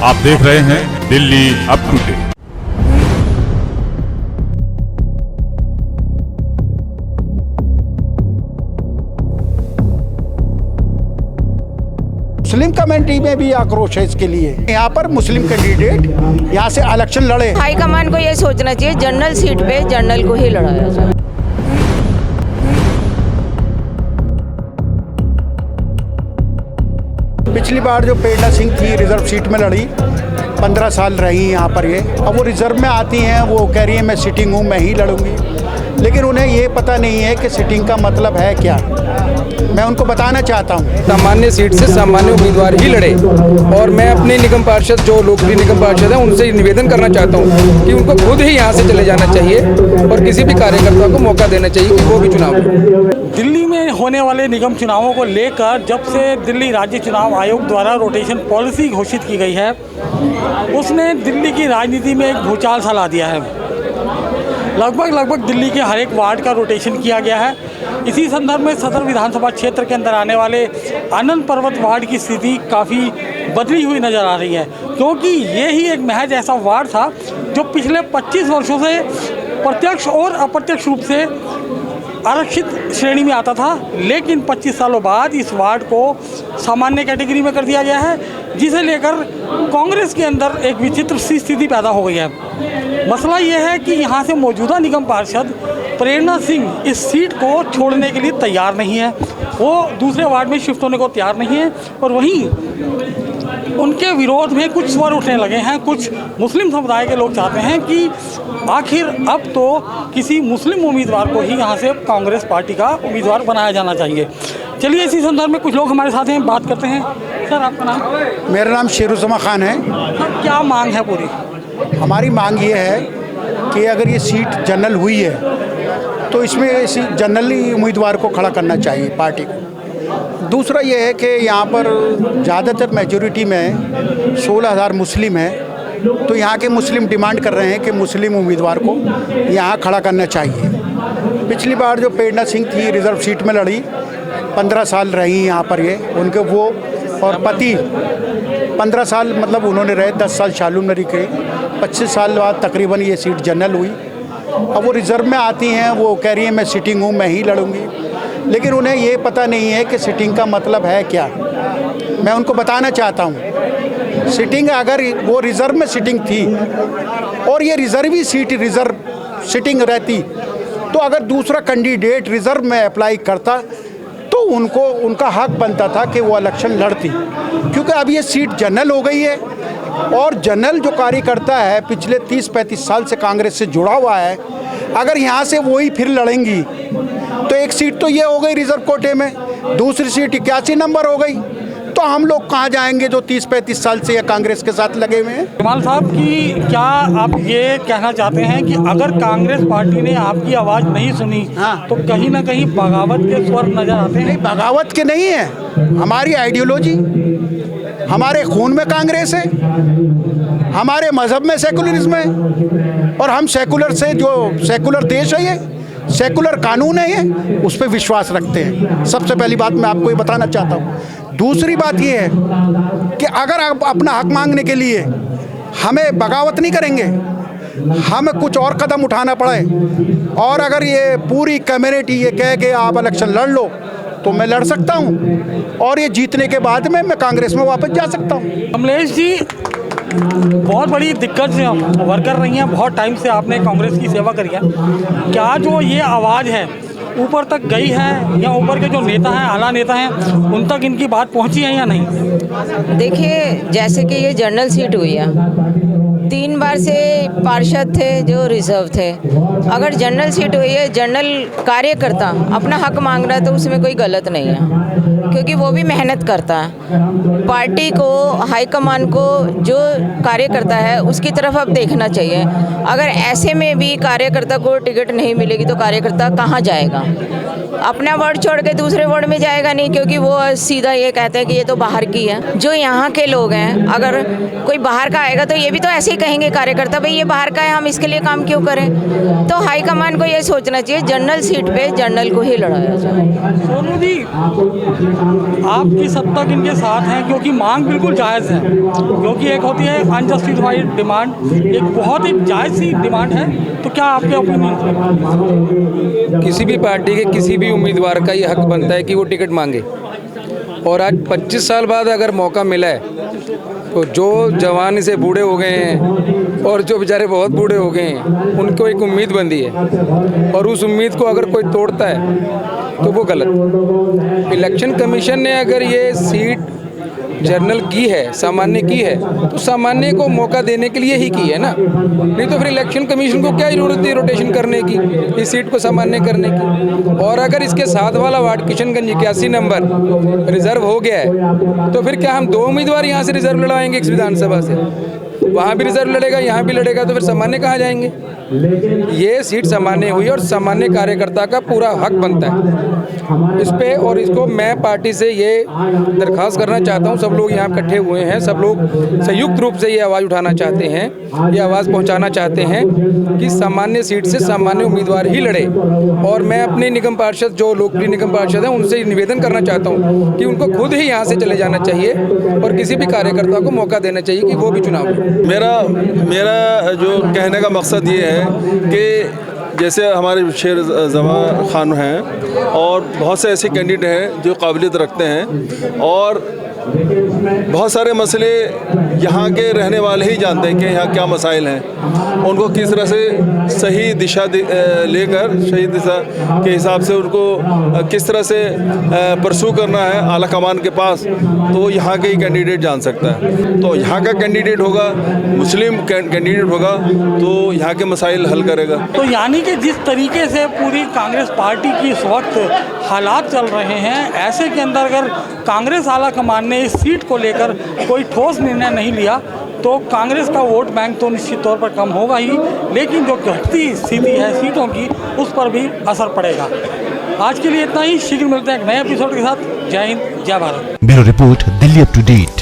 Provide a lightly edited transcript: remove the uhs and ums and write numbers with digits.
आप देख रहे हैं Delhi up to date. Muslim community में भी आक्रोश है इसके लिए। यहाँ पर मुस्लिम कैंडिडेट यहाँ से इलेक्शन लड़े। हाईकमान को ये सोचना चाहिए जनरल सीट पे जनरल को ही लड़ाया जाए। पिछली बार जो प्रेरणा सिंह थी रिजर्व सीट में लड़ी, 15 साल रही यहाँ पर ये। अब वो रिजर्व में आती हैं, वो कह रही है मैं सिटिंग हूँ, मैं ही लड़ूंगी। लेकिन उन्हें ये पता नहीं है कि सिटिंग का मतलब है क्या। मैं उनको बताना चाहता हूँ सामान्य सीट से सामान्य उम्मीदवार ही लड़े। और मैं अपने निगम पार्षद जो लोकप्रिय निगम पार्षद हैं उनसे निवेदन करना चाहता हूँ कि उनको खुद ही यहाँ से चले जाना चाहिए और किसी भी कार्यकर्ता को मौका देना चाहिए कि वो भी चुनाव लड़े। दिल्ली में होने वाले निगम चुनावों को लेकर जब से दिल्ली राज्य चुनाव आयोग द्वारा रोटेशन पॉलिसी घोषित की गई है, उसने दिल्ली की राजनीति में एक भूचाल सा ला दिया है। लगभग दिल्ली के हर एक वार्ड का रोटेशन किया गया है। इसी संदर्भ में सदर विधानसभा क्षेत्र के अंदर आने वाले आनंद पर्वत वार्ड की स्थिति काफ़ी बदली हुई नज़र आ रही है, क्योंकि ये ही एक महज ऐसा वार्ड था जो पिछले 25 वर्षों से प्रत्यक्ष और अप्रत्यक्ष रूप से आरक्षित श्रेणी में आता था। लेकिन 25 सालों बाद इस वार्ड को सामान्य कैटेगरी में कर दिया गया है, जिसे लेकर कांग्रेस के अंदर एक विचित्र सी स्थिति पैदा हो गई है। मसला ये है कि यहाँ से मौजूदा निगम पार्षद प्रेरणा सिंह इस सीट को छोड़ने के लिए तैयार नहीं है, वो दूसरे वार्ड में शिफ्ट होने को तैयार नहीं है। और वहीं उनके विरोध में कुछ स्वर उठने लगे हैं। कुछ मुस्लिम समुदाय के लोग चाहते हैं कि आखिर अब तो किसी मुस्लिम उम्मीदवार को ही यहाँ से कांग्रेस पार्टी का उम्मीदवार बनाया जाना चाहिए। चलिए इसी संदर्भ में कुछ लोग हमारे साथ हैं, बात करते हैं। सर आपका नाम? मेरा नाम शेरुज़मा खान है। सर क्या मांग है पूरी? हमारी मांग ये है कि अगर ये सीट जनरल हुई है तो इसमें इसी जनरली उम्मीदवार को खड़ा करना चाहिए पार्टी को। दूसरा ये है कि यहाँ पर ज़्यादातर मेजॉरिटी में 16,000 मुस्लिम हैं, तो यहाँ के मुस्लिम डिमांड कर रहे हैं कि मुस्लिम उम्मीदवार को यहाँ खड़ा करना चाहिए। पिछली बार जो प्रेरणा सिंह थी रिजर्व सीट में लड़ी, 15 साल रही यहाँ पर ये। उनके वो और पति 15 साल मतलब उन्होंने रहे, 10 साल शालू नरी के, 25 साल बाद तकरीबन ये सीट जनरल हुई। अब वो रिज़र्व में आती हैं, वो कह रही है मैं सिटिंग हूँ, मैं ही लड़ूंगी। लेकिन उन्हें ये पता नहीं है कि सिटिंग का मतलब है क्या। मैं उनको बताना चाहता हूँ सिटिंग, अगर वो रिज़र्व में सिटिंग थी और ये रिज़र्वी सीट रिज़र्व सिटिंग रहती, तो अगर दूसरा कैंडिडेट रिज़र्व में अप्लाई करता तो उनको उनका हक बनता था कि वो इलेक्शन लड़ती। क्योंकि अब ये सीट जनरल हो गई है और जनरल जो कार्यकर्ता है पिछले 30-35 साल से कांग्रेस से जुड़ा हुआ है, अगर यहाँ से वही फिर लड़ेंगी तो एक सीट तो ये हो गई रिजर्व कोटे में, दूसरी सीट 81 नंबर हो गई। तो हम लोग कहाँ जाएंगे जो 30-35 साल से ये कांग्रेस के साथ लगे हुए हैं। कमाल साहब की क्या आप ये कहना चाहते हैं कि अगर कांग्रेस पार्टी ने आपकी आवाज़ नहीं सुनी तो कहीं ना कहीं बगावत के स्वर नजर आते हैं? नहीं, बगावत के नहीं है, हमारी आइडियोलॉजी, हमारे खून में कांग्रेस है, हमारे मजहब में सेकुलरिज्म है और हम सेकुलर से जो सेकुलर देश है, ये सेकुलर कानून है, ये उस पर विश्वास रखते हैं। सबसे पहली बात मैं आपको ये बताना चाहता हूँ। दूसरी बात ये है कि अगर आप अपना हक मांगने के लिए हमें बगावत नहीं करेंगे, हमें कुछ और कदम उठाना पड़े और अगर ये पूरी कम्युनिटी ये कहे कि आप इलेक्शन लड़ लो तो मैं लड़ सकता हूँ और ये जीतने के बाद में मैं कांग्रेस में वापस जा सकता हूँ। कमलेश जी, बहुत बड़ी दिक्कत से वर्कर रही हैं, बहुत टाइम से आपने कांग्रेस की सेवा करी है। क्या जो ये आवाज़ है ऊपर तक गई है या ऊपर के जो नेता हैं, आला नेता हैं, उन तक इनकी बात पहुंची है या नहीं? देखिए, जैसे कि ये जनरल सीट हुई है, 3 बार से पार्षद थे जो रिजर्व थे। अगर जनरल सीट हुई है, जनरल कार्यकर्ता अपना हक मांग रहा है तो उसमें कोई गलत नहीं है, क्योंकि वो भी मेहनत करता है। पार्टी को, हाईकमान को जो कार्यकर्ता है उसकी तरफ अब देखना चाहिए। अगर ऐसे में भी कार्यकर्ता को टिकट नहीं मिलेगी तो कार्यकर्ता कहाँ जाएगा? अपना वर्ड छोड़ के दूसरे वर्ड में जाएगा नहीं, क्योंकि वो सीधा ये कहते हैं कि ये तो बाहर की है। जो यहाँ के लोग हैं, अगर कोई बाहर का आएगा तो ये भी तो ऐसे ही कहेंगे कार्यकर्ता, भाई ये बाहर का है, हम इसके लिए काम क्यों करें? तो हाईकमान को ये सोचना चाहिए जनरल सीट पे जनरल को ही लड़ाया जाए। सोनू जी, आप किस हद तक इनके साथ हैं, क्योंकि मांग बिल्कुल जायज़ है, क्योंकि एक होती है अनजस्टिफाइड डिमांड, एक बहुत ही जायज़ सी डिमांड है, तो क्या आपके ओपिनियन? किसी भी पार्टी के किसी भी उम्मीदवार का ये हक बनता है कि वो टिकट मांगे, और आज 25 साल बाद अगर मौका मिला है तो जो जवान से बूढ़े हो गए हैं और जो बेचारे बहुत बूढ़े हो गए हैं उनको एक उम्मीद बंधी है, और उस उम्मीद को अगर कोई तोड़ता है तो वो गलत। इलेक्शन कमीशन ने अगर ये सीट जनरल की है, सामान्य की है, तो सामान्य को मौका देने के लिए ही की है ना, नहीं तो फिर इलेक्शन कमीशन को क्या जरूरत थी रोटेशन करने की, इस सीट को सामान्य करने की। और अगर इसके साथ वाला वार्ड किशनगंज 81 नंबर रिजर्व हो गया है तो फिर क्या हम 2 उम्मीदवार यहाँ से रिजर्व लड़वाएंगे इस विधानसभा से? वहाँ भी रिजर्व लड़ेगा, यहाँ भी लड़ेगा, तो फिर सामान्य कहाँ जाएंगे? ये सीट सामान्य हुई और सामान्य कार्यकर्ता का पूरा हक बनता है इस पे। और इसको मैं पार्टी से ये दरख्वास्त करना चाहता हूँ, सब लोग यहाँ इकट्ठे हुए हैं, सब लोग संयुक्त रूप से ये आवाज़ उठाना चाहते हैं, ये आवाज़ पहुँचाना चाहते हैं कि सामान्य सीट से सामान्य उम्मीदवार ही लड़े। और मैं अपने निगम पार्षद जो लोकप्रिय निगम पार्षद हैं उनसे निवेदन करना चाहता हूँ कि उनको खुद ही यहाँ से चले जाना चाहिए और किसी भी कार्यकर्ता को मौका देना चाहिए कि वो भी चुनाव लड़े। मेरा जो कहने का मकसद ये है कि जैसे हमारे शेर ज़मा खान हैं और बहुत से ऐसे कैंडिडेट हैं जो काबिलियत रखते हैं, और बहुत सारे मसले यहाँ के रहने वाले ही जानते हैं कि यहाँ क्या मसाइल हैं, उनको किस तरह से सही दिशा लेकर सही दिशा के हिसाब से उनको किस तरह से परसू करना है आला कमान के पास, तो यहाँ के ही कैंडिडेट जान सकता है। तो यहाँ का कैंडिडेट होगा, मुस्लिम कैंडिडेट होगा, तो यहाँ के मसाइल हल करेगा। तो यानी कि जिस तरीके से पूरी कांग्रेस पार्टी की इस वक्त हालात चल रहे हैं, ऐसे के अंदर अगर कांग्रेस आला कमान ने इस सीट को लेकर कोई ठोस निर्णय नहीं लिया तो कांग्रेस का वोट बैंक तो निश्चित तौर पर कम होगा ही, लेकिन जो घटती स्थिति है सीटों की उस पर भी असर पड़ेगा। आज के लिए इतना ही, शीघ्र मिलते हैं एक नए एपिसोड के साथ। जय हिंद, जय Bharat. Bureau report, Delhi up to date.